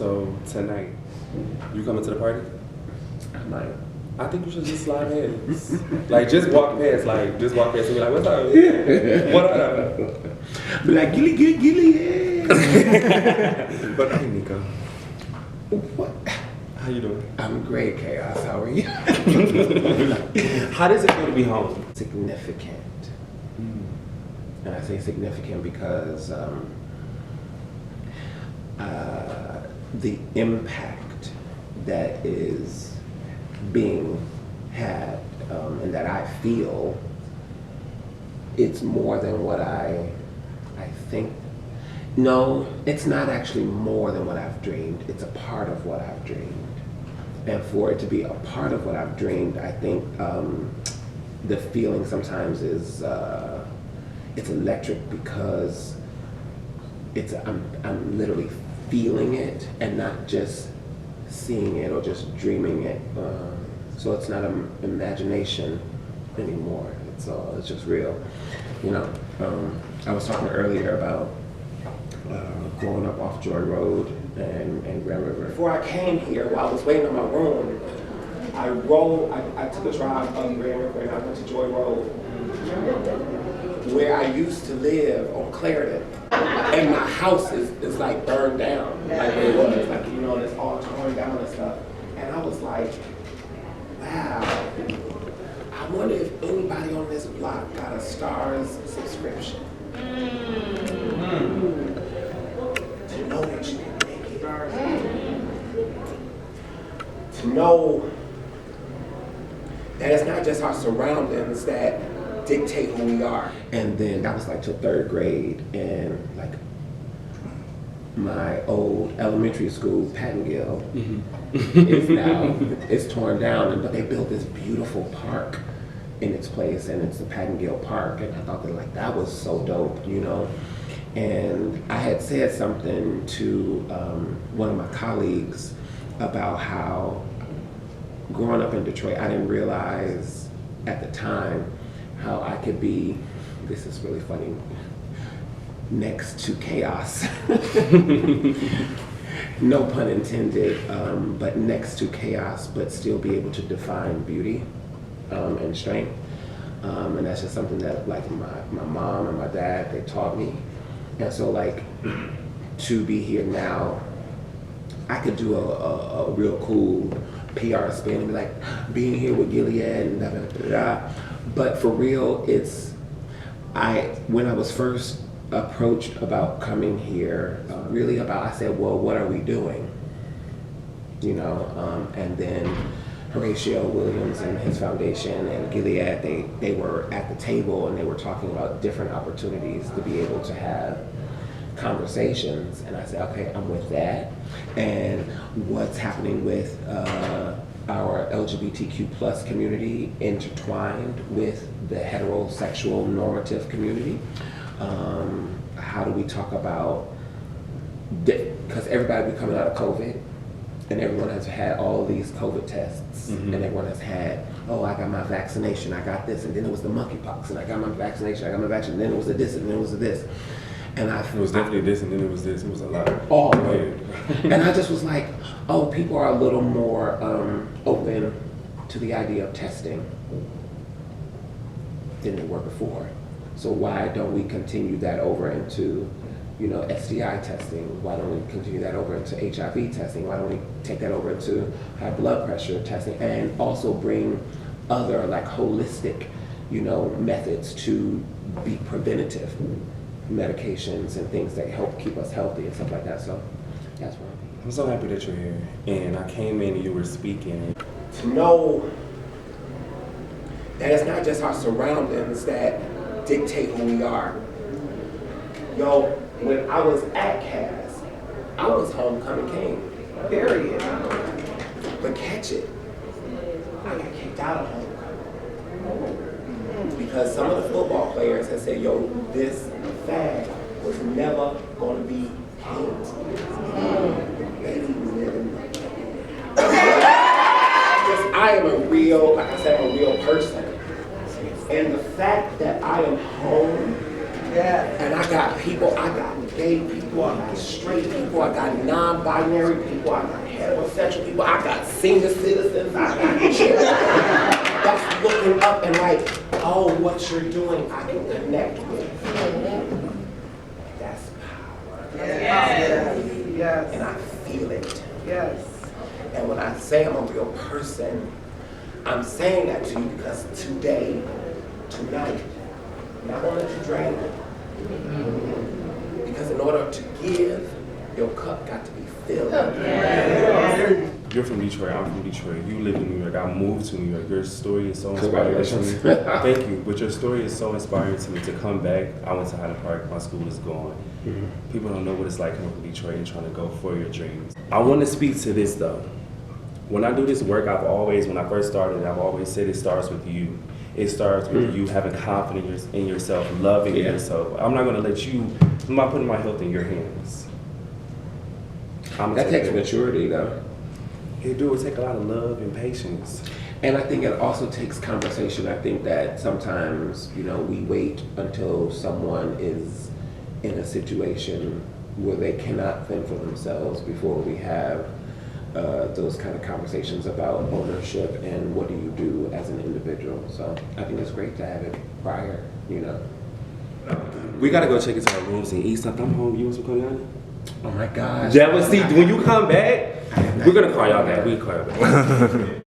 So tonight, you coming to the party? I might. I think you should just slide past. Like, just walk past and be like, what's up? What up? Be like, gilly, yeah. But hey, Nicco. What? How you doing? I'm great, Chaos. How are you? How does it feel to be home? Significant. And I say significant because the impact that is being had and that I feel, it's more than what I think. No, it's not actually more than what I've dreamed. It's a part of what I've dreamed. And for it to be a part of what I've dreamed, I think the feeling sometimes is it's electric because I'm literally feeling it and not just seeing it or just dreaming it. So it's not an imagination anymore. It's just real. You know, I was talking earlier about growing up off Joy Road and Grand River. Before I came here, while I was waiting on my room, I took a drive up Grand River and I went to Joy Road, where I used to live on Cliffordd. And my house is like burned down, like it was, like, you know, and it's all torn down and stuff. And I was like, wow, I wonder if anybody on this block got a Stars subscription. To know that you can make it. To know that it's not just our surroundings that dictate who we are. And then that was like till third grade, and like my old elementary school, Pattongill, is now, it's torn down, but they built this beautiful park in its place, and it's the Pattongill Park, and I thought that was so dope, you know. And I had said something to one of my colleagues about how growing up in Detroit, I didn't realize at the time how I could be, this is really funny, next to chaos. No pun intended, but next to chaos, but still be able to define beauty and strength. And that's just something that like my mom and my dad, they taught me. And so like to be here now, I could do a real cool PR spin and be like, being here with Gilead and da da da da. But for real, when I was first approached about coming here, I said, well, what are we doing? You know, and then Horatio Williams and his foundation and Gilead, they were at the table and they were talking about different opportunities to be able to have conversations. And I said, okay, I'm with that. And what's happening with our LGBTQ plus community intertwined with the heterosexual normative community. How do we talk about, because everybody be coming out of COVID, and everyone has had all these COVID tests, and everyone has had, oh, I got my vaccination, I got this, and then it was the monkeypox, and I got my vaccination, and then it was the this, and then it was the this. And it was definitely this, and then it was this. It was a lot. All of it. And I just was like, oh, people are a little more open to the idea of testing than they were before. So why don't we continue that over into, you know, STI testing? Why don't we continue that over into HIV testing? Why don't we take that over into high blood pressure testing, and also bring other like holistic, you know, methods to be preventative medications and things that help keep us healthy and stuff like that. So that's where I'm so happy that you're here. And I came in and you were speaking. To know that it's not just our surroundings that dictate who we are. Yo, when I was at CAS, I was homecoming king, period. But catch it, I got kicked out of homecoming. Because some of the football players had said, yo, this fag was never going to be king. I am a real, like I said, I'm a real person. And the fact that I am home, and I got people, I got gay people, I got straight people, people, I got non-binary people, I got heterosexual people, I got senior citizens, I got children that's looking up and like, oh, what you're doing, I can connect with. That's power. Yes. And I feel it. Yes. And when I say I'm a real person, I'm saying that to you because today, tonight, I'm not gonna let you drain it. Because in order to give, your cup got to be filled. You're from Detroit, I'm from Detroit. You live in New York, I moved to New York. Your story is so inspiring to me. Thank you, but your story is so inspiring to me to come back. I went to Highland Park, my school is gone. People don't know what it's like coming from Detroit and trying to go for your dreams. I want to speak to this though. When I do this work, when I first started, I've always said it starts with you. It starts with you having confidence in yourself, loving yourself. I'm not going to let you, I'm not putting my health in your hands. That takes maturity though. It do, it take a lot of love and patience. And I think it also takes conversation. I think that sometimes, you know, we wait until someone is in a situation where they cannot fend for themselves before we have those kind of conversations about ownership and what do you do as an individual. So I think it's great to have it prior, you know. We gotta go check into our rooms and eat something. I'm home. You want some cognac? Oh my gosh. That was, see, when you come back, we're gonna call y'all back. We'll call y'all back.